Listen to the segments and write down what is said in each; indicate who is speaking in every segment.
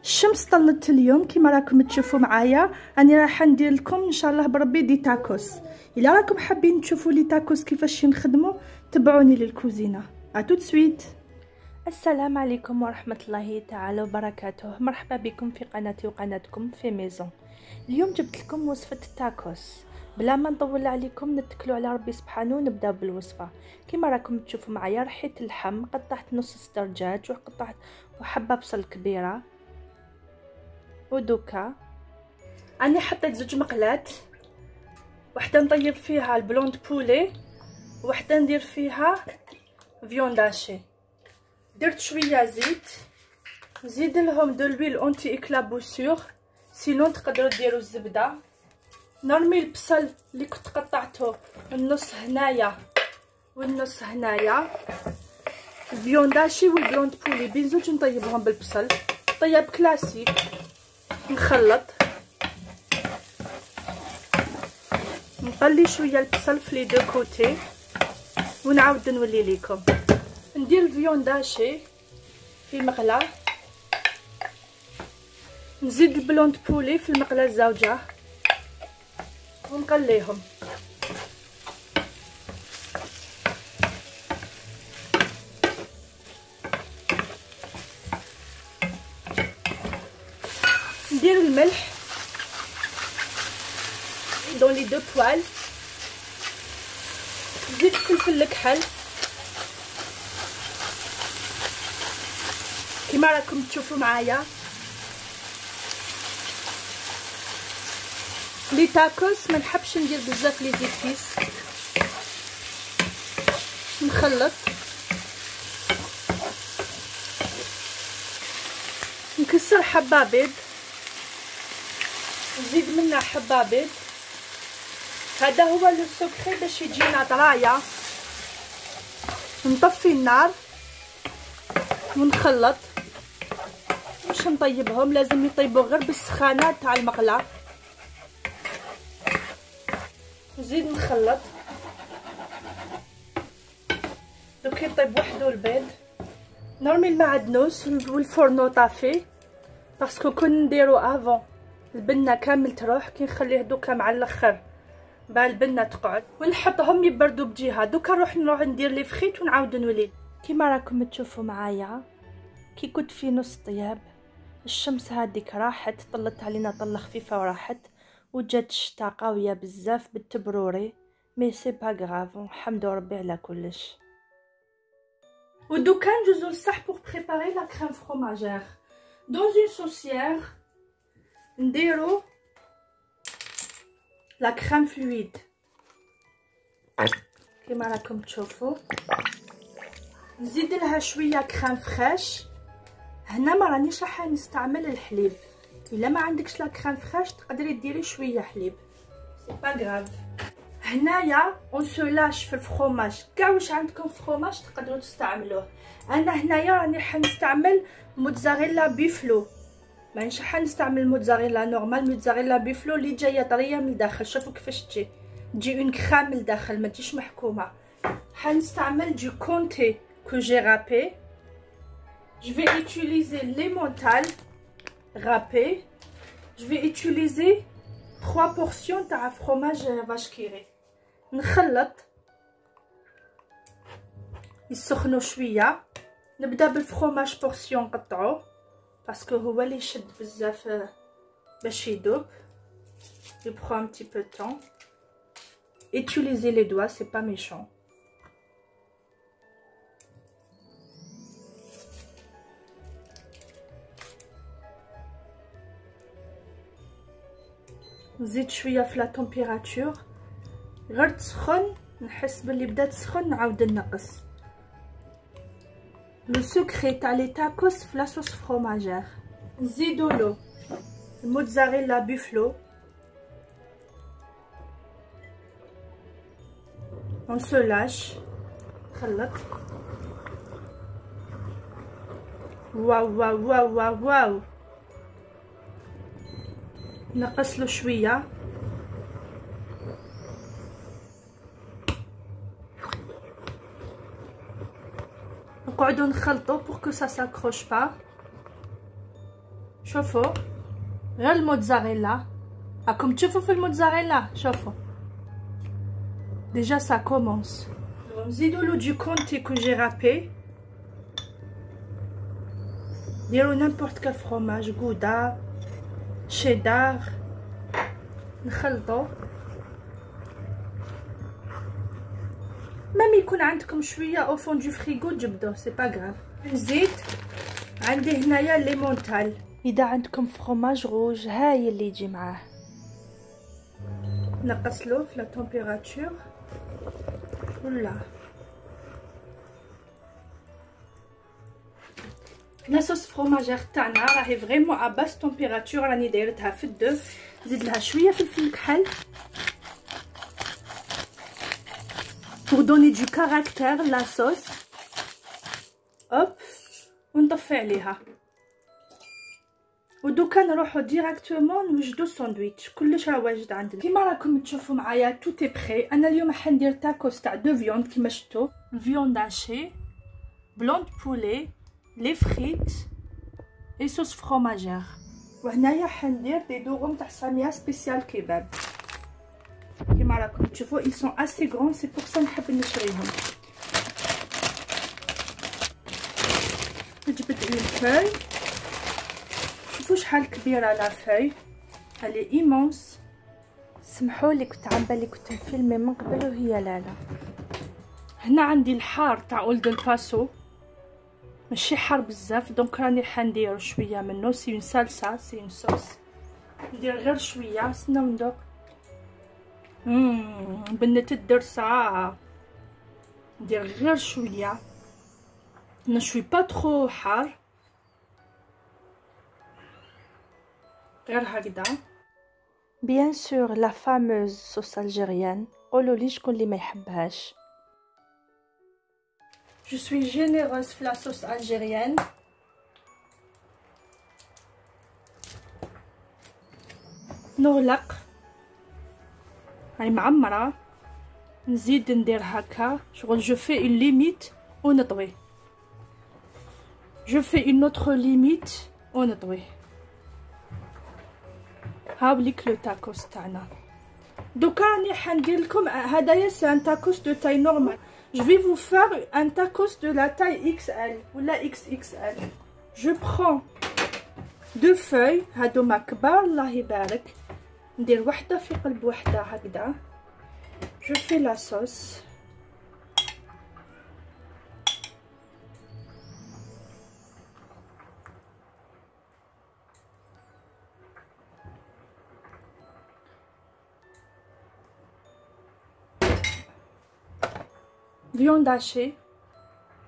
Speaker 1: الشمس طلت اليوم كيما راكم تشوفوا معايا. راني رايحه ندير لكم ان شاء الله بربي دي تاكوس. الا راكم حابين تشوفوا لي تاكوس كيفاش نخدموا تبعوني للكوزينه. توت سويت. السلام عليكم ورحمه الله تعالى وبركاته. مرحبا بكم في قناتي وقناتكم في ميزون. اليوم جبت لكم وصفه التاكوس. بلا ما نطول عليكم نتكلوا على ربي سبحانه ونبداو بالوصفه. كيما راكم تشوفوا معايا رحيت اللحم، قطعت نص صدر دجاج وقطعت وحبه بصل كبيره. ودوكا راني حطيت زوج مقلات، وحده نطيب فيها البلوند بولي وحده ندير فيها فيونداشي. درت شويه زيت، نزيد لهم دو لويل اونتي اكلابوسور، سينون تقدروا ديروا الزبده. نرمي البصل اللي كنت قطعته النص هنايا والنص هنايا. الفيونداشي والبلوند بولي بين زوج نطيبهم بالبصل، طيب كلاسيك. نخلط، نقلي شويه البصل في لي دو كوتي ونعاود نولي ليكم. ندير الفيونداشي في مقله، نزيد البلوند بولي في المقله الزوجه ونقليهم. ندير الملح دون لي دو بوال، نزيد فلفل الكحل كيما راكم تشوفوا معايا. لي تاكوس ما نحبش ندير بزاف لي زيتيس. نخلط، نكسر حبه بيض، نزيد منها حبه بيض. هذا هو لو سكري باش يجينا طرايه. نطفي النار ونخلط. باش نطيبهم لازم يطيبوا غير بالسخانه تاع المقله. نزيد نخلط دوك يطيب وحده البيض. نرمي المعدنوس والفرنو طافي باسكو كون نديرو افون البنه كامل تروح، كي نخليه دوكا مع الاخر باه البنه تقعد، ونحطهم يبردوا بجهه. دوكا نروح ندير لي فخيت ونعاود نولي. كيما راكم تشوفوا معايا كي كنت في نص طياب، الشمس هاديك راحت، طلت علينا طله خفيفه وراحت، وجات الشتا قويه بزاف بالتبروري. مي سي با غراف، نحمدو ربي على كلش. ودوكا ندوزو للصح بوغ بريباري لا كريم فروماجير. دون اون سوسيير نديرو لا كريم فلويد كيما راكم تشوفوا. نزيد لها شويه كريم فريش. هنا ما رانيش راح نستعمل الحليب، الا ما عندكش لا كريم فريش تقدري ديري شويه حليب، سي با غراف. هنايا اون سو لاش في الفرomage، كاع واش عندكم فرomage تقدروا تستعملوه. انا هنايا راني راح نستعمل موتزاريلا بيفلو، مانيش راح نستعمل موتزاريلا نورمال، موتزاريلا بيفلو اللي جايه طريه من الداخل. شوفوا كيفاش تجي اون كريم من الداخل، ما تجيش محكومه. حنستعمل دو كونتي كو جي رابي. Je vais utiliser l'emmental râpé. Je vais utiliser 3 portions de fromage vache qui rit. نخلط يسخنوا شويه. نبدا بالفرomage بورسيون نقطعوه باسكو هو اللي يشد بزاف باش يذوب. Il prend un petit peu de temps. Utilisez les doigts, c'est pas méchant. نزيد شويه في لا تمبيراتور، غير تسخن، نحس باللي بدات تسخن نعاود نقص. لو سكري تاع لي تاكوس في لاصوص فروماجير. نزيدو له الموتزاريلا بيفلو، اون سو لاش. خلط. واو واو واو واو واو. نقص له شويه. نقعدو نخلطو pour que ça s'accroche pas. شوفوا غير الموتزاريلا، راكم تشوفوا في الموتزاريلا. شوفوا ديجا سا كومونس. نزيدو له دو كونتي كو جي رابي. ديروا نيمبورط كال فروماج، غودا، شيدار، نخلطو. ميم يكون عندكم شويه او فون دو فريغو تجبدوه سي با غراف. نزيد عندي هنايا ليمونتال، اذا عندكم فروماج روج هاي اللي يجي معاه. نقصلو في لا تمبيراتور ولا لاصوص فروماجير تاعنا راهي فريمون ا باس تمبيراتور، راني دايرتها في الدو. نزيد لها شويه فلفل الكحل pour donner du caractère la sauce. هوب ونطفي عليها. ودوكا نروحو ديراكتومون نوجدو الساندويتش. كلش راه واجد عندنا كيما راكم تشوفوا معايا. توتي بخي. انا اليوم راح ندير تاكوس تاع دو فيوند كيما شفتوا. الفيوند هاشي، بلون بولي، لي فريت اي صوص فروماجير. وهنايا حندير دي دوغم تاع ساميه سبيسيال كيباب. كيما راكم تشوفوا ils sont assez grands c'est pour ça نحب نشريهم. جبت الفاي. شوفوا شحال كبيره لا فاي، الي ايمونس. سمحوا لي كنت عم بالي كنت نفيلمي من قبل وهي لا. هنا عندي الحار تاع اولد الباسو، ماشي حار بزاف دونك راني حندير شويه منه. سي اون سالسا سي اون صوص. ندير غير شويه. استناو ندوق. بنت الدرسه. ندير غير شويه. ne suis pas trop حار، غير هكذا. بيان سور لا فاموز صوص الجيريان. قولوا لي شكون اللي ما يحبهاش. جو سوي جينيروس في لا صوص الجيريان. نغلق هاي معمره. نزيد ندير هكا شغل جو في اون ليميت ونطوي. جو في اون اوتر ليميت ونطوي. هاوليك لو تاكوس تاعنا. دوكا راني حندير لكم هدايا سي ان تاكوس دو تاي نورمال. جو في فو فار ان تاكوس دو لا تاي اكس ال ولا اكس اكس ال. جو برون دو فوي هادوما كبار الله يبارك. ندير وحده في قلب وحده هكذا. جو في لا صوص. viande hachée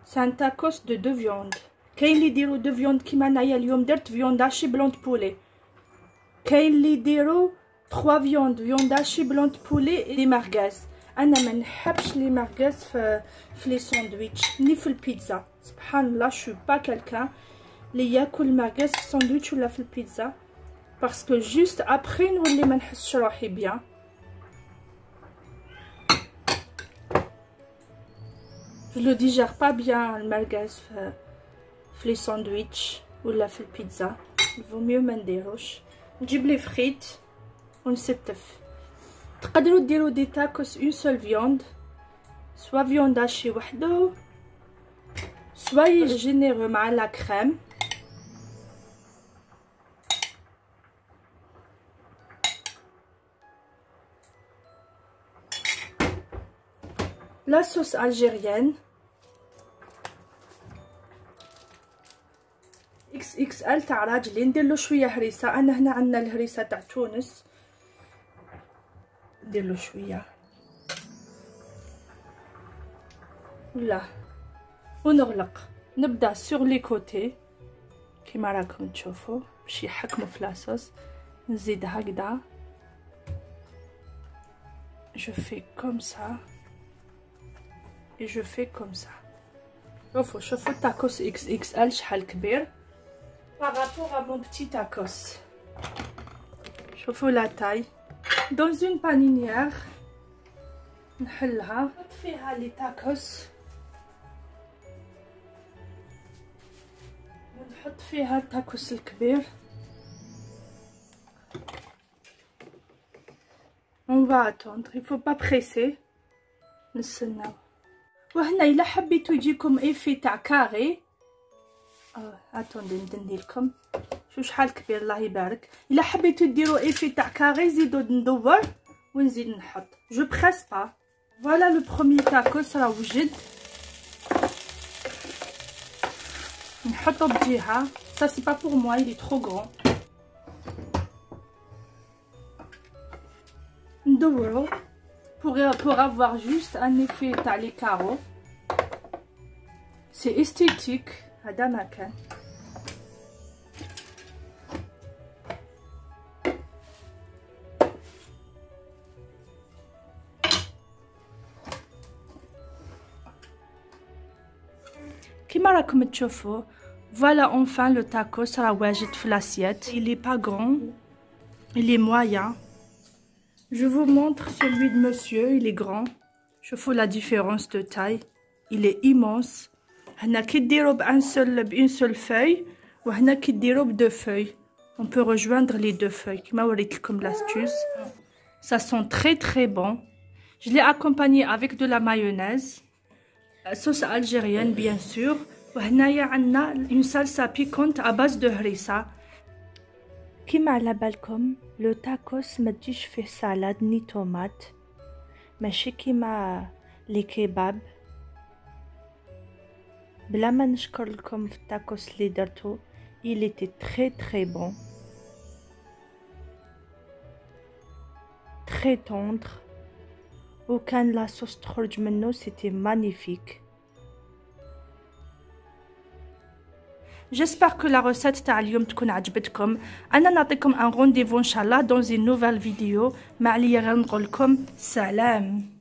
Speaker 1: c'est un tacos de deux viandes. كاين اللي يديروا دو فيوند كيما انايا اليوم درت فيوند هاشي بلون بولي. كاين اللي يديروا 3 فيوند هاشي بلون بولي لي مرغاز. انا ما نحبش لي مرغاز في لي ساندويتش ني في البيتزا. سبحان الله شو با كالكان اللي ياكل مرغاز في الساندويتش ولا في البيتزا باسكو جوست ابري نولي ما نحسش روحي بيان. Je le digère pas bien المرغاز في لي ساندويتش ولا في البيتزا. الفو ميو ما نديروش. نجيب لي فريت ونستف. تقدروا ديروا دي تاكوس اون سول فيوند، سوا فيوند هاشي وحده سوا جينيرو مع لا كريم. لا صوص الجيريان اكس اكس ال تاع راجلي. ندير له شويه هريسه. انا هنا عندنا الهريسه تاع تونس. ندير له شويه ولا ونغلق. نبدا سور لي كوتي كيما راكم تشوفوا باش يحكموا في لاصوص. نزيد هكذا. جو في كوم سا et je fais comme ça. شوفوا التاكوس اكس اكس ال شحال كبير par rapport à mon petit tacos. شوفوا لا تاي. dans une paninière نحلها نحط فيها لي تاكوس ونحط فيها التاكوس الكبير on va attendre, il faut pas presser. نستناو. وهنا الا حبيتو يجيكم ايفي تاع كاري اتوندي ندير لكم شو شحال كبير الله يبارك. الا حبيتو ديروا ايفي تاع كاري زيدوا ندور ونزيد نحط. جو بريس با. فوالا لو بروميير تاكوس راه وجد. نحطو بجهه. Ça c'est pas pour moi, il est trop grand. ندورو pour avoir juste un effet تاع لي كارو. C'est esthétique. هذا ما كان. كيما راكم تشوفوا voilà enfin le tacos راه واجد في l'assiette. Il est pas grand, il est moyen. Je vous montre celui de monsieur, il est grand. Je fais la différence de taille. Il est immense. هنا كي ديرو بune seule feuille وهنا كي ديرو ب2 feuilles. On peut rejoindre les 2 feuilles. كيما وريت لكم l'astuce. Ça sent très très bon. Je l'ai accompagné avec de la mayonnaise. Sauce algérienne bien sûr. وهنايا عندنا une salsa piquante à base de harissa. كيما على بالكم لو تاكوس ما تجيش فيه سالاد ني طوماط ماشي كيما لي كيباب. بلا ما نشكر لكم في التاكوس اللي درتو il était très très bon, très tendre وكان لا صوص تخرج منه c'était magnifique. J'espère que la recette تاع اليوم تكون عجبتكم. انا نعطيكم un rendez-vous ان شاء الله dans une nouvelle vidéo. ما عليا غير نقول لكم سلام.